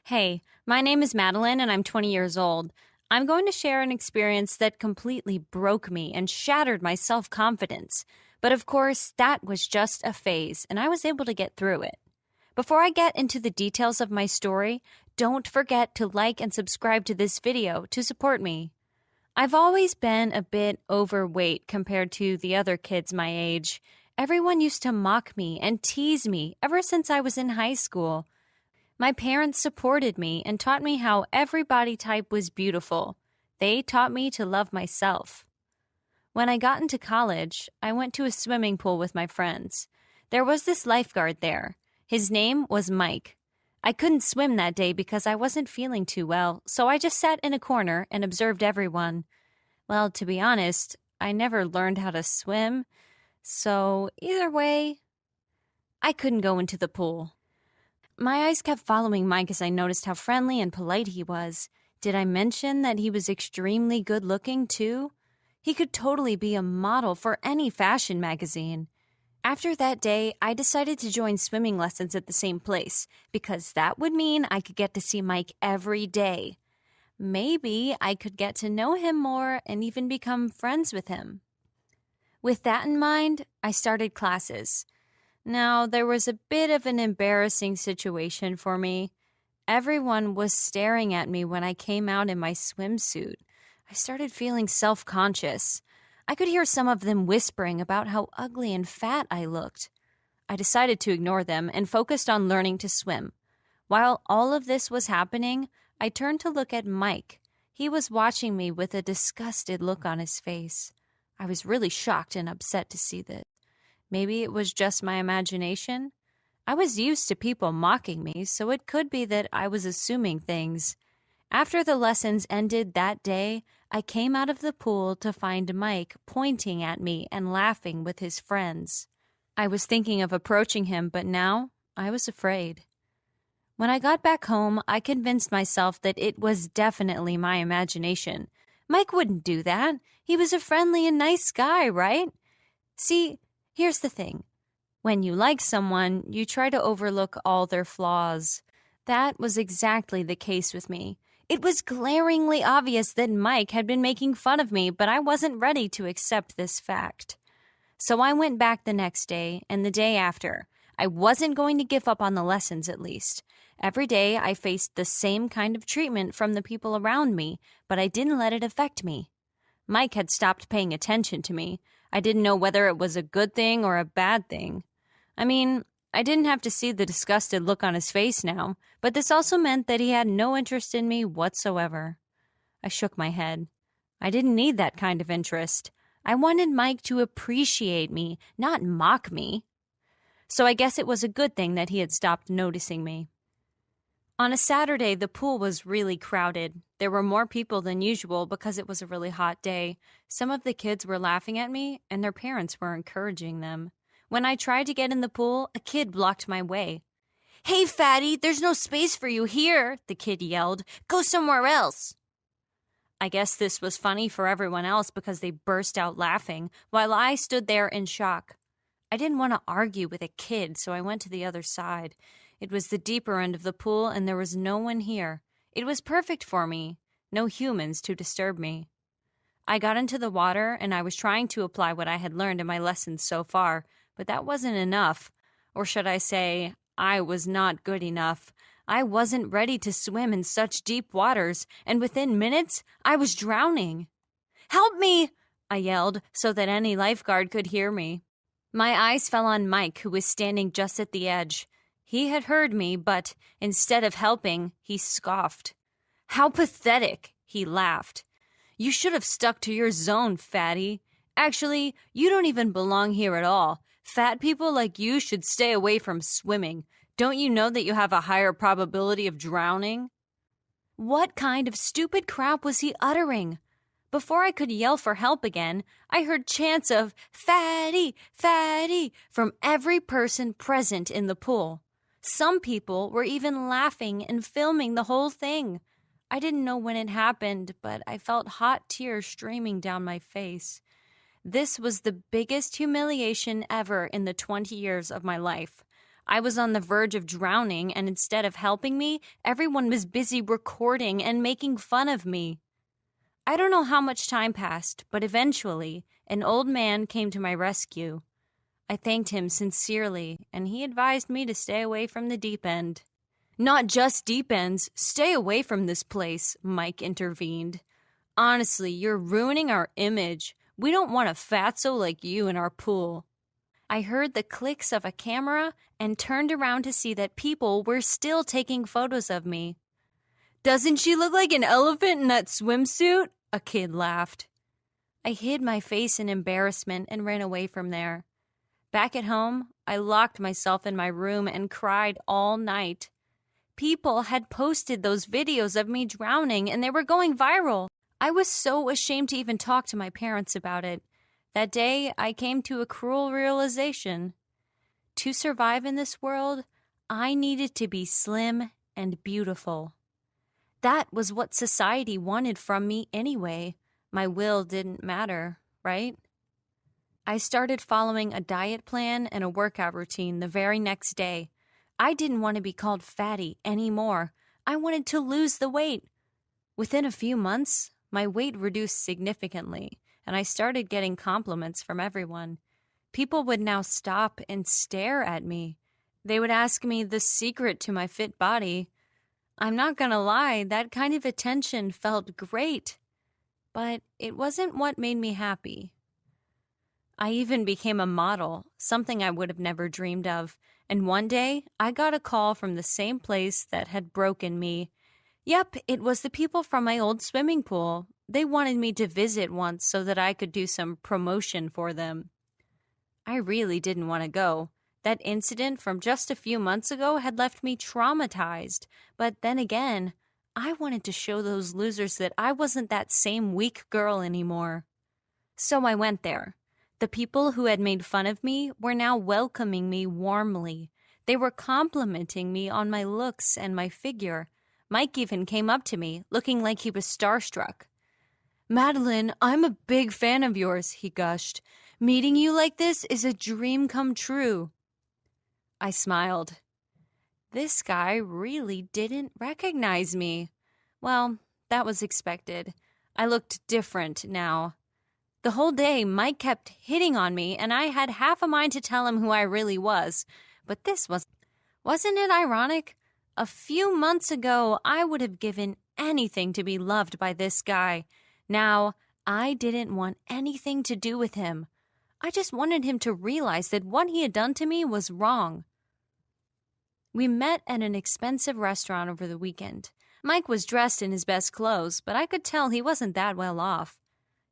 Hey, my name is Madeline and I'm 20 years old. I'm going to share an experience that completely broke me and shattered my self confidence. But of course, that was just a phase and I was able to get through it. Before I get into the details of my story, don't forget to like and subscribe to this video to support me. I've always been a bit overweight compared to the other kids my age. Everyone used to mock me and tease me ever since I was in high school. My parents supported me and taught me how every body type was beautiful. They taught me to love myself. When I got into college, I went to a swimming pool with my friends. There was this lifeguard there. His name was Mike. I couldn't swim that day because I wasn't feeling too well, so I just sat in a corner and observed everyone. Well, to be honest, I never learned how to swim, so either way, I couldn't go into the pool. My eyes kept following Mike as I noticed how friendly and polite he was. Did I mention that he was extremely good-looking, too? He could totally be a model for any fashion magazine. After that day, I decided to join swimming lessons at the same place, because that would mean I could get to see Mike every day. Maybe I could get to know him more and even become friends with him. With that in mind, I started classes. Now, there was a bit of an embarrassing situation for me. Everyone was staring at me when I came out in my swimsuit. I started feeling self-conscious. I could hear some of them whispering about how ugly and fat I looked. I decided to ignore them and focused on learning to swim. While all of this was happening, I turned to look at Mike. He was watching me with a disgusted look on his face. I was really shocked and upset to see this. Maybe it was just my imagination. I was used to people mocking me, so it could be that I was assuming things. After the lessons ended that day, I came out of the pool to find Mike pointing at me and laughing with his friends. I was thinking of approaching him, but now I was afraid. When I got back home, I convinced myself that it was definitely my imagination. Mike wouldn't do that. He was a friendly and nice guy, right? See, here's the thing. When you like someone, you try to overlook all their flaws. That was exactly the case with me. It was glaringly obvious that Mike had been making fun of me, but I wasn't ready to accept this fact. So I went back the next day and the day after. I wasn't going to give up on the lessons, at least. Every day I faced the same kind of treatment from the people around me, but I didn't let it affect me. Mike had stopped paying attention to me. I didn't know whether it was a good thing or a bad thing. I mean, I didn't have to see the disgusted look on his face now, but this also meant that he had no interest in me whatsoever. I shook my head. I didn't need that kind of interest. I wanted Mike to appreciate me, not mock me. So I guess it was a good thing that he had stopped noticing me. On a Saturday, the pool was really crowded. There were more people than usual because it was a really hot day. Some of the kids were laughing at me, and their parents were encouraging them. When I tried to get in the pool, a kid blocked my way. "Hey, fatty, there's no space for you here," the kid yelled. "Go somewhere else." I guess this was funny for everyone else because they burst out laughing, while I stood there in shock. I didn't want to argue with a kid, so I went to the other side. It was the deeper end of the pool, and there was no one here. It was perfect for me. No humans to disturb me. I got into the water, and I was trying to apply what I had learned in my lessons so far, but that wasn't enough. Or should I say, I was not good enough. I wasn't ready to swim in such deep waters, and within minutes, I was drowning. "Help me!" I yelled so that any lifeguard could hear me. My eyes fell on Mike, who was standing just at the edge. He had heard me, but instead of helping, he scoffed. "How pathetic," he laughed. "You should have stuck to your zone, fatty. Actually, you don't even belong here at all. Fat people like you should stay away from swimming. Don't you know that you have a higher probability of drowning?" What kind of stupid crap was he uttering? Before I could yell for help again, I heard chants of "fatty, fatty" from every person present in the pool. Some people were even laughing and filming the whole thing. I didn't know when it happened, but I felt hot tears streaming down my face. This was the biggest humiliation ever in the 20 years of my life. I was on the verge of drowning, and instead of helping me, everyone was busy recording and making fun of me. I don't know how much time passed, but eventually, an old man came to my rescue. I thanked him sincerely, and he advised me to stay away from the deep end. Not just deep ends, stay away from this place, Mike intervened. Honestly, you're ruining our image. We don't want a fatso like you in our pool. I heard the clicks of a camera and turned around to see that people were still taking photos of me. Doesn't she look like an elephant in that swimsuit? A kid laughed. I hid my face in embarrassment and ran away from there. Back at home, I locked myself in my room and cried all night. People had posted those videos of me drowning and they were going viral. I was so ashamed to even talk to my parents about it. That day, I came to a cruel realization. To survive in this world, I needed to be slim and beautiful. That was what society wanted from me anyway. My will didn't matter, right? I started following a diet plan and a workout routine the very next day. I didn't want to be called fatty anymore. I wanted to lose the weight. Within a few months, my weight reduced significantly, and I started getting compliments from everyone. People would now stop and stare at me. They would ask me the secret to my fit body. I'm not gonna lie, that kind of attention felt great, but it wasn't what made me happy. I even became a model, something I would have never dreamed of, and one day I got a call from the same place that had broken me. Yep, it was the people from my old swimming pool. They wanted me to visit once so that I could do some promotion for them. I really didn't want to go. That incident from just a few months ago had left me traumatized, but then again, I wanted to show those losers that I wasn't that same weak girl anymore. So I went there. The people who had made fun of me were now welcoming me warmly. They were complimenting me on my looks and my figure. Mike even came up to me, looking like he was starstruck. Madeline, I'm a big fan of yours, he gushed. Meeting you like this is a dream come true. I smiled. This guy really didn't recognize me. Well, that was expected. I looked different now. The whole day, Mike kept hitting on me, and I had half a mind to tell him who I really was. But wasn't it ironic? A few months ago, I would have given anything to be loved by this guy. Now, I didn't want anything to do with him. I just wanted him to realize that what he had done to me was wrong. We met at an expensive restaurant over the weekend. Mike was dressed in his best clothes, but I could tell he wasn't that well off.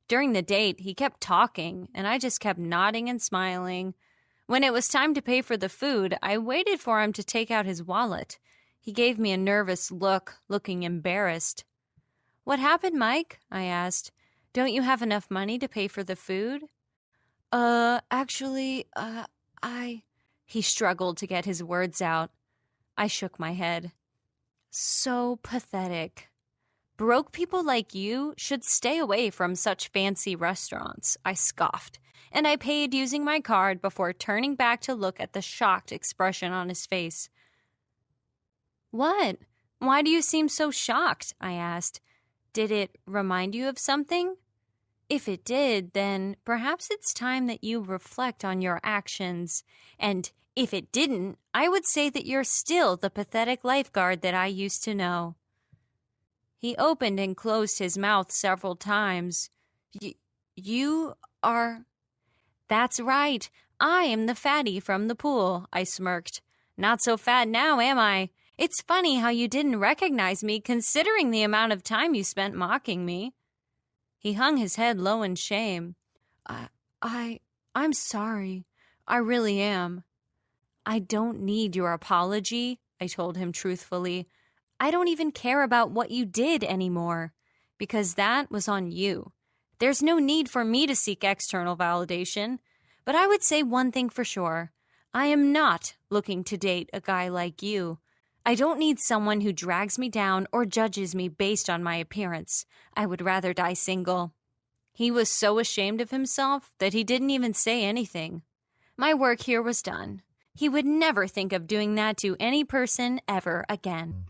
During the date, he kept talking, and I just kept nodding and smiling. When it was time to pay for the food, I waited for him to take out his wallet. He gave me a nervous look, looking embarrassed. What happened, Mike? I asked. Don't you have enough money to pay for the food? Actually, He struggled to get his words out. I shook my head. So pathetic. Broke people like you should stay away from such fancy restaurants, I scoffed, and I paid using my card before turning back to look at the shocked expression on his face. What? Why do you seem so shocked? I asked. Did it remind you of something? If it did, then perhaps it's time that you reflect on your actions. And if it didn't, I would say that you're still the pathetic lifeguard that I used to know. He opened and closed his mouth several times. You are... That's right. I am the fatty from the pool, I smirked. Not so fat now, am I? It's funny how you didn't recognize me considering the amount of time you spent mocking me. He hung his head low in shame. I'm sorry. I really am. I don't need your apology, I told him truthfully. I don't even care about what you did anymore, because that was on you. There's no need for me to seek external validation, but I would say one thing for sure. I am not looking to date a guy like you. I don't need someone who drags me down or judges me based on my appearance. I would rather die single. He was so ashamed of himself that he didn't even say anything. My work here was done. He would never think of doing that to any person ever again.